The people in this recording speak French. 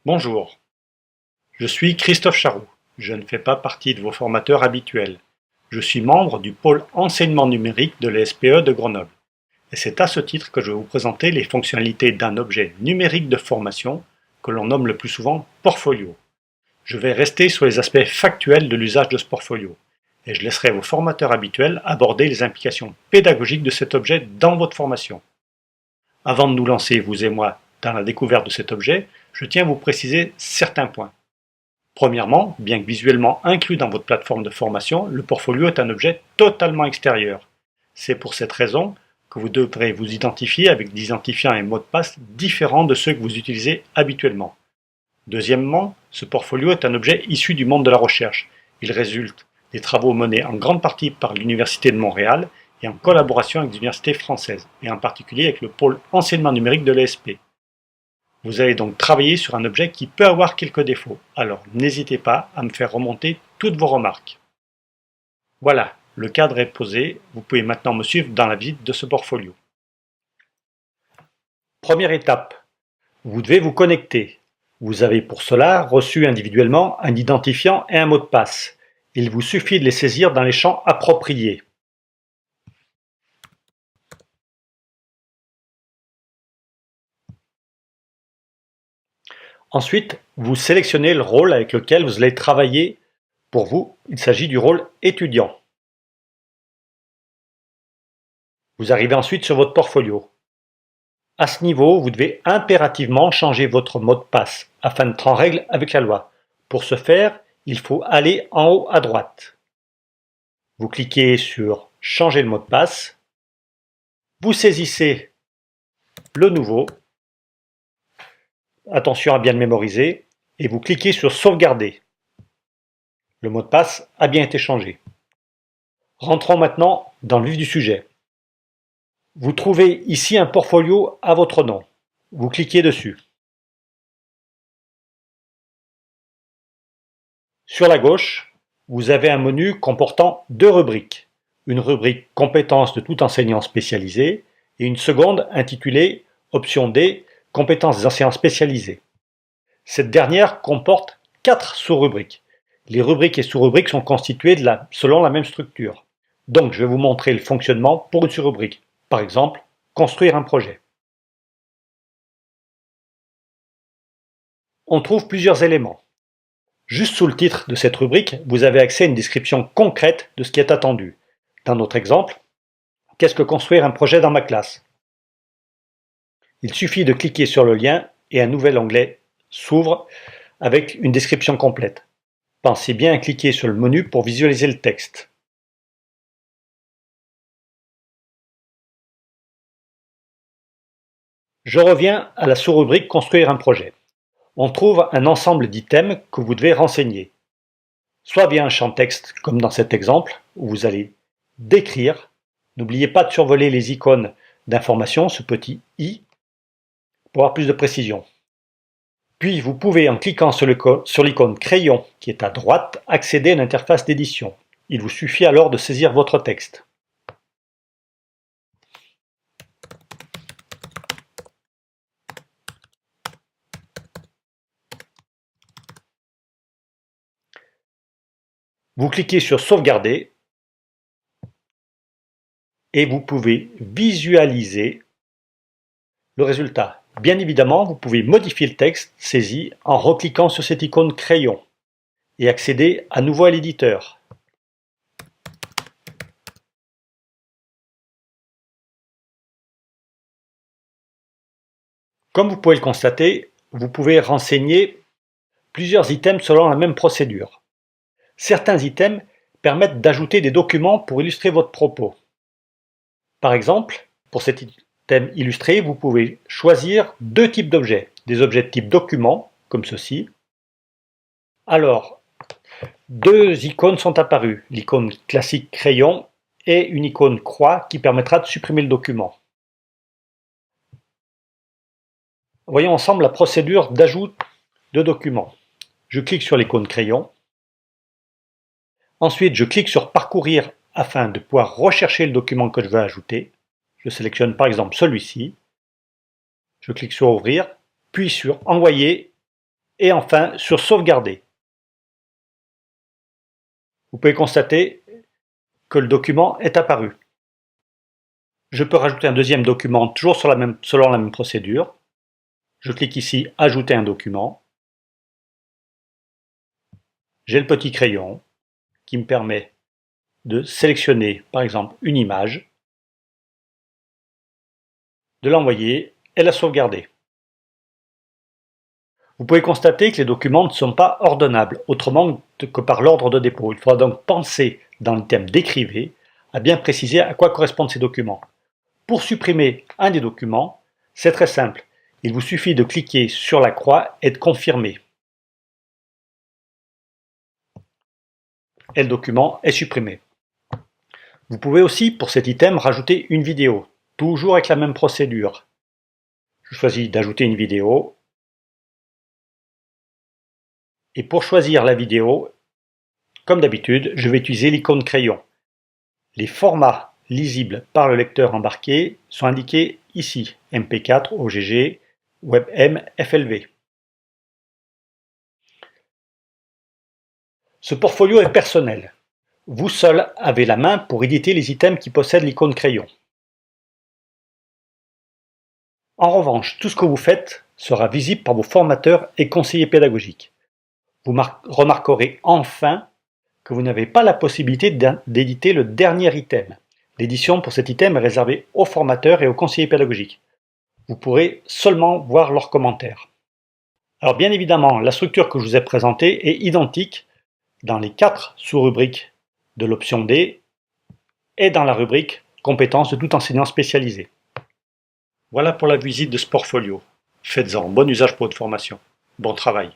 Bonjour, je suis Christophe Charroux. Je ne fais pas partie de vos formateurs habituels. Je suis membre du pôle enseignement numérique de l'ESPE de Grenoble. Et c'est à ce titre que je vais vous présenter les fonctionnalités d'un objet numérique de formation que l'on nomme le plus souvent portfolio. Je vais rester sur les aspects factuels de l'usage de ce portfolio. Et je laisserai vos formateurs habituels aborder les implications pédagogiques de cet objet dans votre formation. Avant de nous lancer, vous et moi, dans la découverte de cet objet, je tiens à vous préciser certains points. Premièrement, bien que visuellement inclus dans votre plateforme de formation, le portfolio est un objet totalement extérieur. C'est pour cette raison que vous devrez vous identifier avec des identifiants et mots de passe différents de ceux que vous utilisez habituellement. Deuxièmement, ce portfolio est un objet issu du monde de la recherche. Il résulte des travaux menés en grande partie par l'Université de Montréal et en collaboration avec des universités françaises, et en particulier avec le pôle enseignement numérique de l'ESP. Vous allez donc travailler sur un objet qui peut avoir quelques défauts, alors n'hésitez pas à me faire remonter toutes vos remarques. Voilà, le cadre est posé, vous pouvez maintenant me suivre dans la visite de ce portfolio. Première étape, vous devez vous connecter. Vous avez pour cela reçu individuellement un identifiant et un mot de passe. Il vous suffit de les saisir dans les champs appropriés. Ensuite, vous sélectionnez le rôle avec lequel vous allez travailler. Pour vous, il s'agit du rôle étudiant. Vous arrivez ensuite sur votre portfolio. À ce niveau, vous devez impérativement changer votre mot de passe afin d'être en règle avec la loi. Pour ce faire, il faut aller en haut à droite. Vous cliquez sur « Changer le mot de passe ». Vous saisissez le nouveau. Attention à bien le mémoriser. Et vous cliquez sur « Sauvegarder ». Le mot de passe a bien été changé. Rentrons maintenant dans le vif du sujet. Vous trouvez ici un portfolio à votre nom. Vous cliquez dessus. Sur la gauche, vous avez un menu comportant deux rubriques. Une rubrique compétences de tout enseignant spécialisé et une seconde intitulée Option D, compétences des enseignants spécialisés. Cette dernière comporte 4 sous-rubriques. Les rubriques et sous-rubriques sont constituées selon la même structure. Donc je vais vous montrer le fonctionnement pour une sous-rubrique. Par exemple, construire un projet. On trouve plusieurs éléments. Juste sous le titre de cette rubrique, vous avez accès à une description concrète de ce qui est attendu. Dans notre exemple, qu'est-ce que construire un projet dans ma classe? Il suffit de cliquer sur le lien et un nouvel onglet s'ouvre avec une description complète. Pensez bien à cliquer sur le menu pour visualiser le texte. Je reviens à la sous-rubrique Construire un projet. On trouve un ensemble d'items que vous devez renseigner. Soit via un champ texte, comme dans cet exemple, où vous allez décrire. N'oubliez pas de survoler les icônes d'information, ce petit i, pour avoir plus de précision. Puis vous pouvez, en cliquant sur l'icône crayon qui est à droite, accéder à l'interface d'édition. Il vous suffit alors de saisir votre texte. Vous cliquez sur Sauvegarder et vous pouvez visualiser le résultat. Bien évidemment, vous pouvez modifier le texte saisi en recliquant sur cette icône crayon et accéder à nouveau à l'éditeur. Comme vous pouvez le constater, vous pouvez renseigner plusieurs items selon la même procédure. Certains items permettent d'ajouter des documents pour illustrer votre propos. Par exemple, pour cet item illustré, vous pouvez choisir deux types d'objets. Des objets de type document, comme ceci. Alors, deux icônes sont apparues. L'icône classique crayon et une icône croix qui permettra de supprimer le document. Voyons ensemble la procédure d'ajout de documents. Je clique sur l'icône crayon. Ensuite, je clique sur Parcourir afin de pouvoir rechercher le document que je veux ajouter. Je sélectionne par exemple celui-ci. Je clique sur Ouvrir, puis sur Envoyer Et enfin, sur sauvegarder. Vous pouvez constater que le document est apparu. Je peux rajouter un deuxième document toujours selon la même procédure. Je clique ici « Ajouter un document ». J'ai le petit crayon qui me permet de sélectionner par exemple une image, de l'envoyer et la sauvegarder. Vous pouvez constater que les documents ne sont pas ordonnables autrement que par l'ordre de dépôt. Il faudra donc penser dans le thème d'écrivez à bien préciser à quoi correspondent ces documents. Pour supprimer un des documents, c'est très simple. Il vous suffit de cliquer sur la croix et de confirmer. Et le document est supprimé. Vous pouvez aussi, pour cet item, rajouter une vidéo, toujours avec la même procédure. Je choisis d'ajouter une vidéo. Et pour choisir la vidéo, comme d'habitude, je vais utiliser l'icône crayon. Les formats lisibles par le lecteur embarqué sont indiqués ici, MP4, OGG, WebM, FLV. Ce portfolio est personnel. Vous seul avez la main pour éditer les items qui possèdent l'icône crayon. En revanche, tout ce que vous faites sera visible par vos formateurs et conseillers pédagogiques. Vous remarquerez enfin que vous n'avez pas la possibilité d'éditer le dernier item. L'édition pour cet item est réservée aux formateurs et aux conseillers pédagogiques. Vous pourrez seulement voir leurs commentaires. Alors bien évidemment, la structure que je vous ai présentée est identique dans les 4 sous-rubriques de l'option D et dans la rubrique compétences de tout enseignant spécialisé. Voilà pour la visite de ce portfolio. Faites-en bon usage pour votre formation. Bon travail.